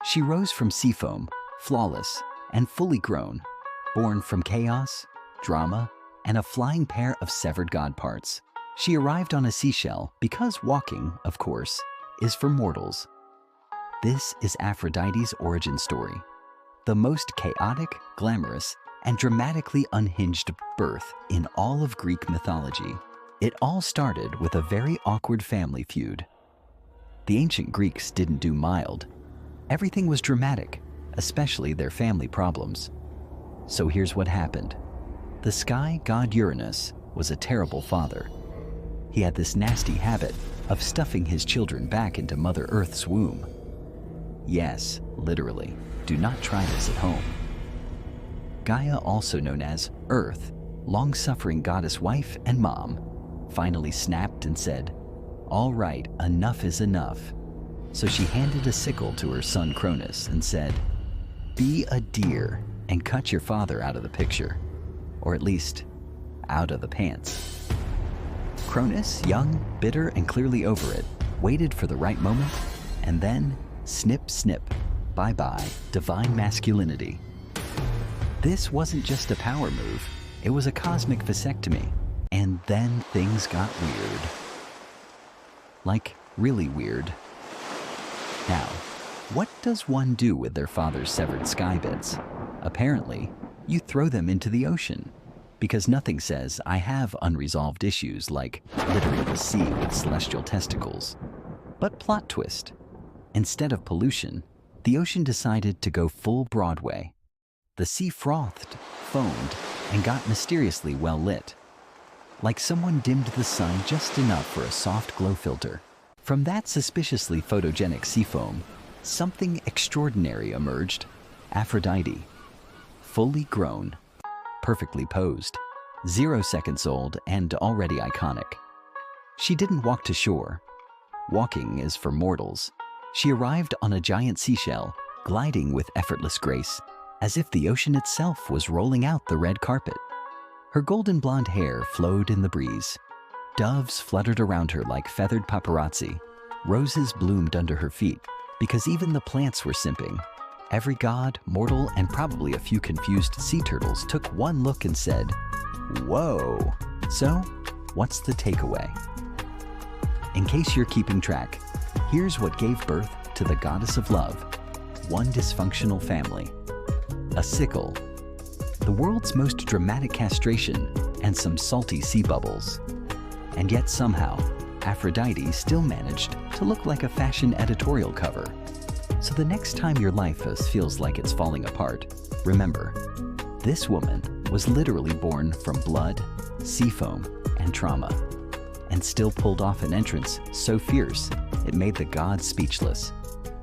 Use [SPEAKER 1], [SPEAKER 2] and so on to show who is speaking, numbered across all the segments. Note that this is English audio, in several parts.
[SPEAKER 1] She rose from Seafoam, flawless and fully grown, born from chaos, drama, and a flying pair of severed god parts. She arrived on a seashell because walking, of course, is for mortals. This is Aphrodite's origin story, the most chaotic, glamorous, and dramatically unhinged birth in all of Greek mythology. It all started with a very awkward family feud. The ancient Greeks didn't do mild. Everything was dramatic, especially their family problems. So here's what happened. The sky god Uranus was a terrible father. He had this nasty habit of stuffing his children back into Mother Earth's womb. Yes, literally. Do not try this at home. Gaia, also known as Earth, long-suffering goddess wife and mom, finally snapped and said, "All right, enough is enough." So she handed a sickle to her son Cronus and said, "Be a deer and cut your father out of the picture, or at least out of the pants." Cronus, young, bitter, and clearly over it, waited for the right moment, and then snip, snip, bye-bye, divine masculinity. This wasn't just a power move, it was a cosmic vasectomy. And then things got weird. Like, really weird. Now, what does one do with their father's severed sky bits? Apparently, you throw them into the ocean, because nothing says I have unresolved issues like littering the sea with celestial testicles. But plot twist. Instead of pollution, the ocean decided to go full Broadway. The sea frothed, foamed, and got mysteriously well lit. Like someone dimmed the sun just enough for a soft glow filter. From that suspiciously photogenic seafoam, something extraordinary emerged. Aphrodite. Fully grown, perfectly posed, 0 seconds old, and already iconic. She didn't walk to shore. Walking is for mortals. She arrived on a giant seashell, gliding with effortless grace, as if the ocean itself was rolling out the red carpet. Her golden blonde hair flowed in the breeze. Doves fluttered around her like feathered paparazzi. Roses bloomed under her feet, because even the plants were simping. Every god, mortal, and probably a few confused sea turtles took one look and said, "Whoa." So, what's the takeaway? In case you're keeping track, here's what gave birth to the goddess of love. One dysfunctional family. A sickle. The world's most dramatic castration, and some salty sea bubbles. And yet somehow, Aphrodite still managed to look like a fashion editorial cover. So the next time your life feels like it's falling apart, remember, this woman was literally born from blood, seafoam, and trauma, and still pulled off an entrance so fierce it made the gods speechless.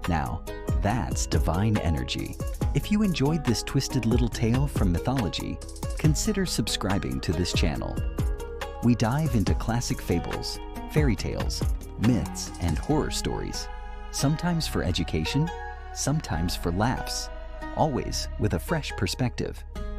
[SPEAKER 1] Now, that's divine energy. If you enjoyed this twisted little tale from mythology, consider subscribing to this channel. We dive into classic fables, fairy tales, myths, and horror stories, sometimes for education, sometimes for laughs, always with a fresh perspective.